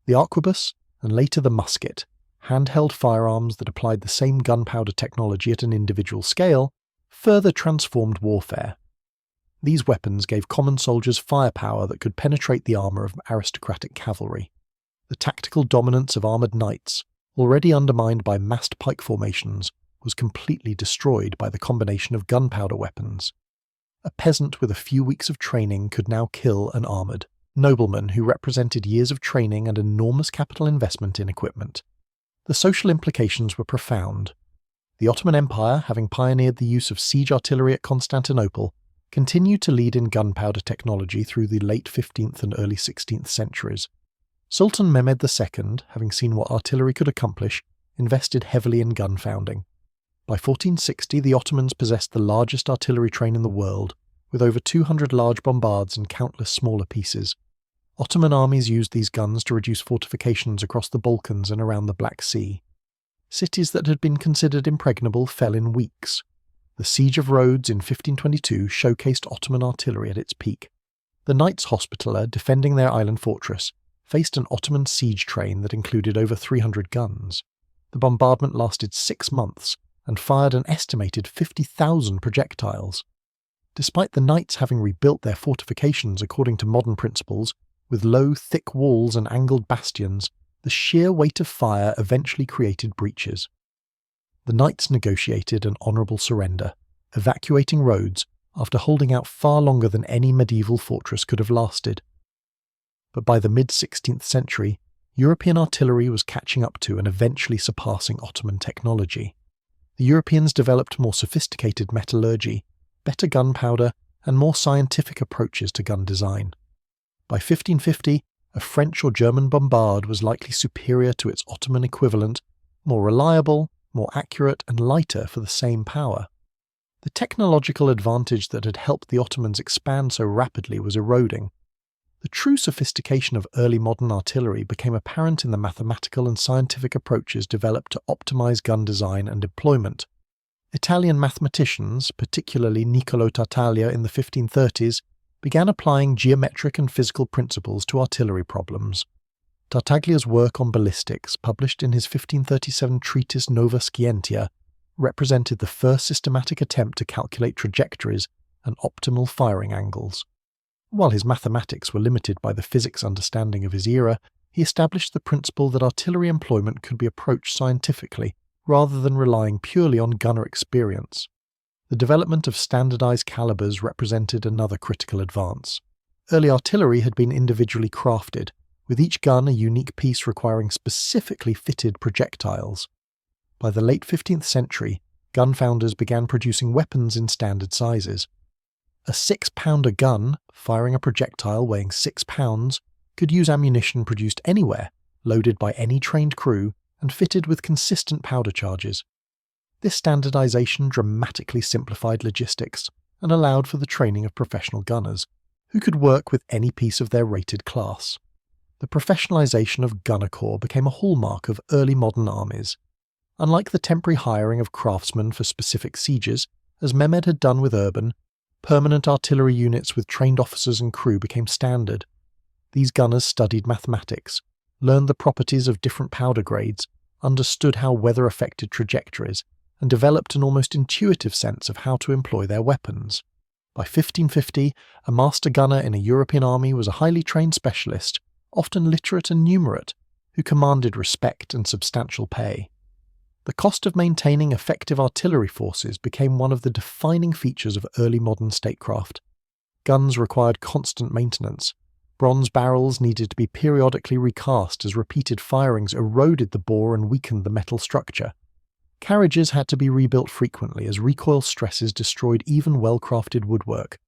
The arquebus, and later the musket, handheld firearms that applied the same gunpowder technology at an individual scale, further transformed warfare. These weapons gave common soldiers firepower that could penetrate the armour of aristocratic cavalry. The tactical dominance of armoured knights, already undermined by massed pike formations, was completely destroyed by the combination of gunpowder weapons. A peasant with a few weeks of training could now kill an armoured nobleman who represented years of training and enormous capital investment in equipment. The social implications were profound. The Ottoman Empire, having pioneered the use of siege artillery at Constantinople, continued to lead in gunpowder technology through the late 15th and early 16th centuries. Sultan Mehmed II, having seen what artillery could accomplish, invested heavily in gun founding. By 1460, the Ottomans possessed the largest artillery train in the world, with over 200 large bombards and countless smaller pieces. Ottoman armies used these guns to reduce fortifications across the Balkans and around the Black Sea. Cities that had been considered impregnable fell in weeks. The Siege of Rhodes in 1522 showcased Ottoman artillery at its peak. The Knights Hospitaller, defending their island fortress, faced an Ottoman siege train that included over 300 guns. The bombardment lasted 6 months and fired an estimated 50,000 projectiles. Despite the knights having rebuilt their fortifications according to modern principles, with low, thick walls and angled bastions, the sheer weight of fire eventually created breaches. The knights negotiated an honourable surrender, evacuating Rhodes after holding out far longer than any medieval fortress could have lasted. But by the mid-16th century, European artillery was catching up to and eventually surpassing Ottoman technology. The Europeans developed more sophisticated metallurgy, better gunpowder, and more scientific approaches to gun design. By 1550, a French or German bombard was likely superior to its Ottoman equivalent, more reliable, more accurate, and lighter for the same power. The technological advantage that had helped the Ottomans expand so rapidly was eroding. The true sophistication of early modern artillery became apparent in the mathematical and scientific approaches developed to optimize gun design and deployment. Italian mathematicians, particularly Niccolò Tartaglia in the 1530s, began applying geometric and physical principles to artillery problems. Tartaglia's work on ballistics, published in his 1537 treatise Nova Scientia, represented the first systematic attempt to calculate trajectories and optimal firing angles. While his mathematics were limited by the physics understanding of his era, he established the principle that artillery employment could be approached scientifically rather than relying purely on gunner experience. The development of standardized calibers represented another critical advance. Early artillery had been individually crafted, with each gun a unique piece requiring specifically fitted projectiles. By the late 15th century, gun founders began producing weapons in standard sizes. A 6-pounder gun, firing a projectile weighing 6 pounds, could use ammunition produced anywhere, loaded by any trained crew, and fitted with consistent powder charges. This standardization dramatically simplified logistics and allowed for the training of professional gunners, who could work with any piece of their rated class. The professionalization of gunner corps became a hallmark of early modern armies. Unlike the temporary hiring of craftsmen for specific sieges, As Mehmed had done with urban, permanent artillery units with trained officers and crew became standard. These gunners studied mathematics, learned the properties of different powder grades, understood how weather affected trajectories, and developed an almost intuitive sense of how to employ their weapons. By 1550, a master gunner in a European army was a highly trained specialist, often literate and numerate, who commanded respect and substantial pay. The cost of maintaining effective artillery forces became one of the defining features of early modern statecraft. Guns required constant maintenance. Bronze barrels needed to be periodically recast as repeated firings eroded the bore and weakened the metal structure. Carriages had to be rebuilt frequently as recoil stresses destroyed even well-crafted woodwork.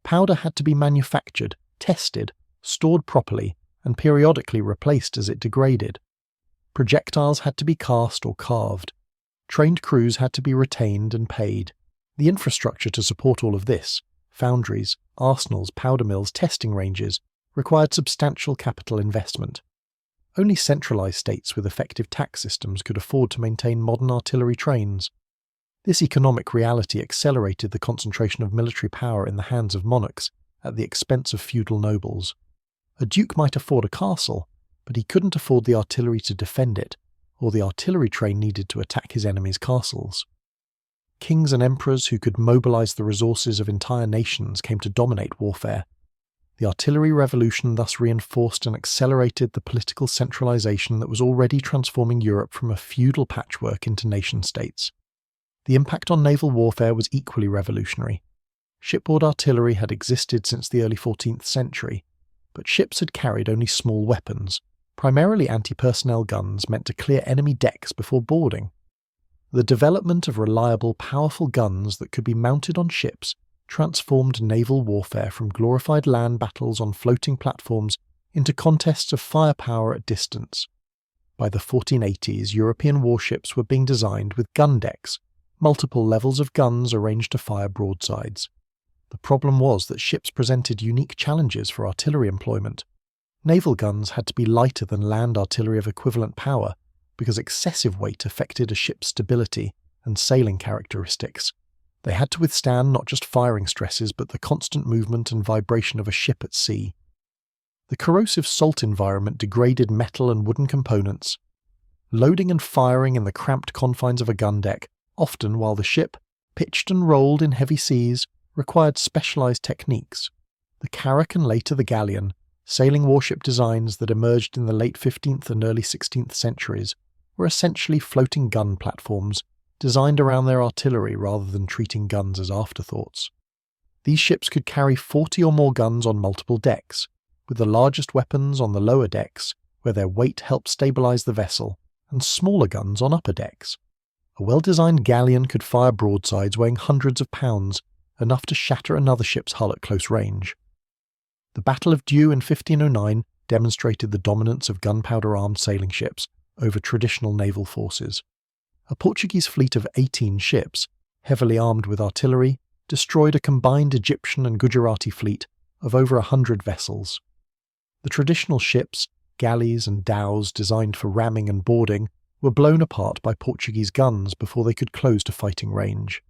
Powder had to be manufactured, tested, stored properly, and periodically replaced as it degraded. Projectiles had to be cast or carved. Trained crews had to be retained and paid. The infrastructure to support all of this, foundries, arsenals, powder mills, testing ranges, required substantial capital investment. Only centralized states with effective tax systems could afford to maintain modern artillery trains. This economic reality accelerated the concentration of military power in the hands of monarchs at the expense of feudal nobles. A duke might afford a castle, but he couldn't afford the artillery to defend it, or the artillery train needed to attack his enemies' castles. Kings and emperors who could mobilize the resources of entire nations came to dominate warfare. The artillery revolution thus reinforced and accelerated the political centralization that was already transforming Europe from a feudal patchwork into nation-states. The impact on naval warfare was equally revolutionary. Shipboard artillery had existed since the early 14th century, but ships had carried only small weapons, primarily anti-personnel guns meant to clear enemy decks before boarding. The development of reliable, powerful guns that could be mounted on ships transformed naval warfare from glorified land battles on floating platforms into contests of firepower at distance. By the 1480s, European warships were being designed with gun decks, multiple levels of guns arranged to fire broadsides. The problem was that ships presented unique challenges for artillery employment. Naval guns had to be lighter than land artillery of equivalent power because excessive weight affected a ship's stability and sailing characteristics. They had to withstand not just firing stresses but the constant movement and vibration of a ship at sea. The corrosive salt environment degraded metal and wooden components. Loading and firing in the cramped confines of a gun deck, often while the ship, pitched and rolled in heavy seas, required specialized techniques. The carrack and later the galleon, sailing warship designs that emerged in the late 15th and early 16th centuries, were essentially floating gun platforms designed around their artillery rather than treating guns as afterthoughts. These ships could carry 40 or more guns on multiple decks, with the largest weapons on the lower decks, where their weight helped stabilize the vessel, and smaller guns on upper decks. A well-designed galleon could fire broadsides weighing hundreds of pounds, enough to shatter another ship's hull at close range. The Battle of Diu in 1509 demonstrated the dominance of gunpowder-armed sailing ships over traditional naval forces. A Portuguese fleet of 18 ships, heavily armed with artillery, destroyed a combined Egyptian and Gujarati fleet of over 100 vessels. The traditional ships, galleys and dhows designed for ramming and boarding, were blown apart by Portuguese guns before they could close to fighting range.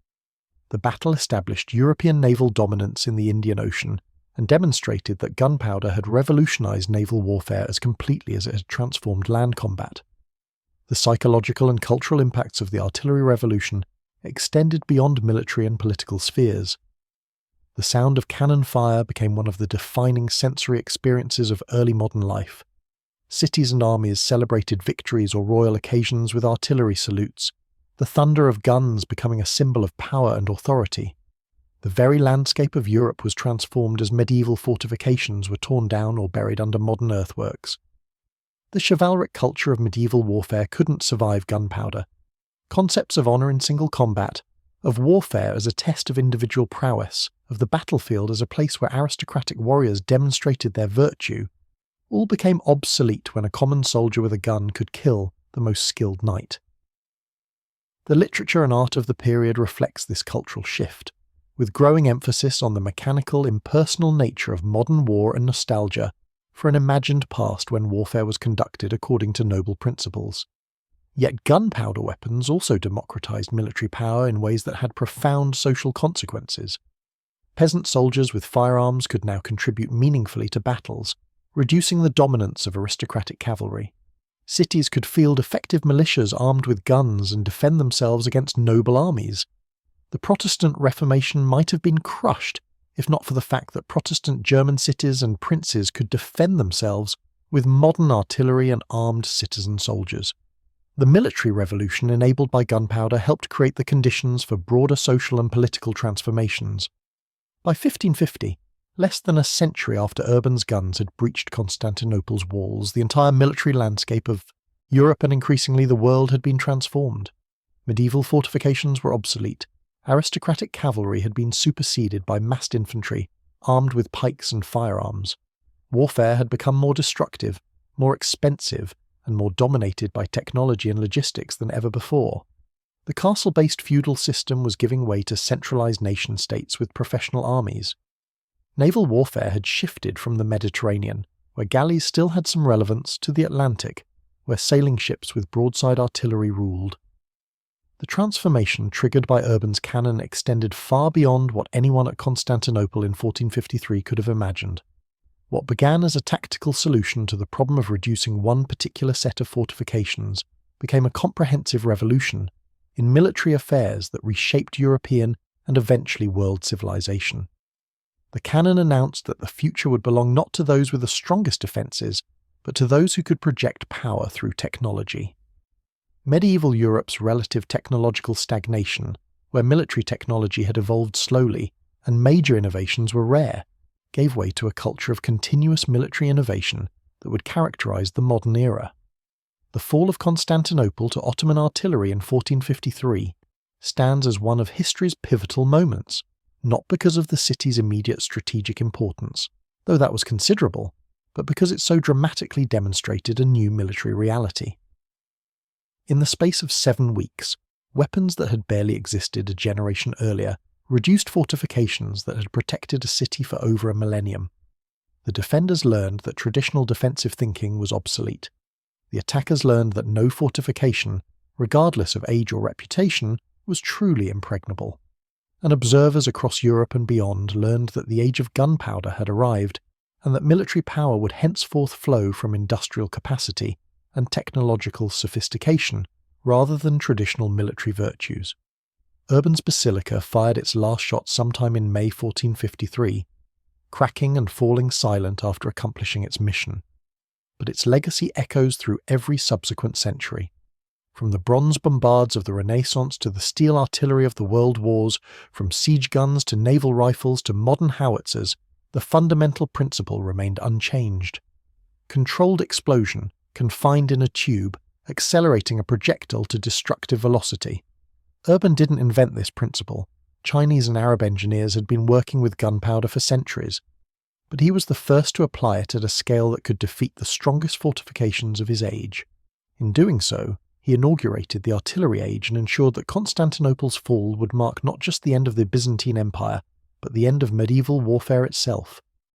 The battle established European naval dominance in the Indian Ocean and demonstrated that gunpowder had revolutionized naval warfare as completely as it had transformed land combat. The psychological and cultural impacts of the artillery revolution extended beyond military and political spheres. The sound of cannon fire became one of the defining sensory experiences of early modern life. Cities and armies celebrated victories or royal occasions with artillery salutes, the thunder of guns becoming a symbol of power and authority. The very landscape of Europe was transformed as medieval fortifications were torn down or buried under modern earthworks. The chivalric culture of medieval warfare couldn't survive gunpowder. Concepts of honour in single combat, of warfare as a test of individual prowess, of the battlefield as a place where aristocratic warriors demonstrated their virtue, all became obsolete when a common soldier with a gun could kill the most skilled knight. The literature and art of the period reflects this cultural shift, with growing emphasis on the mechanical, impersonal nature of modern war and nostalgia for an imagined past when warfare was conducted according to noble principles. Yet gunpowder weapons also democratized military power in ways that had profound social consequences. Peasant soldiers with firearms could now contribute meaningfully to battles, reducing the dominance of aristocratic cavalry. Cities could field effective militias armed with guns and defend themselves against noble armies. The Protestant Reformation might have been crushed if not for the fact that Protestant German cities and princes could defend themselves with modern artillery and armed citizen soldiers. The military revolution enabled by gunpowder helped create the conditions for broader social and political transformations. By 1550, less than a century after Urban's guns had breached Constantinople's walls, the entire military landscape of Europe and increasingly the world had been transformed. Medieval fortifications were obsolete. Aristocratic cavalry had been superseded by massed infantry, armed with pikes and firearms. Warfare had become more destructive, more expensive, and more dominated by technology and logistics than ever before. The castle-based feudal system was giving way to centralized nation-states with professional armies. Naval warfare had shifted from the Mediterranean, where galleys still had some relevance, to the Atlantic, where sailing ships with broadside artillery ruled. The transformation triggered by Urban's cannon extended far beyond what anyone at Constantinople in 1453 could have imagined. What began as a tactical solution to the problem of reducing one particular set of fortifications became a comprehensive revolution in military affairs that reshaped European and eventually world civilization. The cannon announced that the future would belong not to those with the strongest defences, but to those who could project power through technology. Medieval Europe's relative technological stagnation, where military technology had evolved slowly and major innovations were rare, gave way to a culture of continuous military innovation that would characterize the modern era. The fall of Constantinople to Ottoman artillery in 1453 stands as one of history's pivotal moments, not because of the city's immediate strategic importance, though that was considerable, but because it so dramatically demonstrated a new military reality. In the space of 7 weeks, weapons that had barely existed a generation earlier reduced fortifications that had protected a city for over a millennium. The defenders learned that traditional defensive thinking was obsolete. The attackers learned that no fortification, regardless of age or reputation, was truly impregnable. And observers across Europe and beyond learned that the age of gunpowder had arrived, and that military power would henceforth flow from industrial capacity and technological sophistication, rather than traditional military virtues. Urban's Basilica fired its last shot sometime in May 1453, cracking and falling silent after accomplishing its mission. But its legacy echoes through every subsequent century. From the bronze bombards of the Renaissance to the steel artillery of the World Wars, from siege guns to naval rifles to modern howitzers, the fundamental principle remained unchanged. Controlled explosion, confined in a tube, accelerating a projectile to destructive velocity. Urban didn't invent this principle. Chinese and Arab engineers had been working with gunpowder for centuries, but he was the first to apply it at a scale that could defeat the strongest fortifications of his age. In doing so, he inaugurated the artillery age and ensured that Constantinople's fall would mark not just the end of the Byzantine Empire, but the end of medieval warfare itself.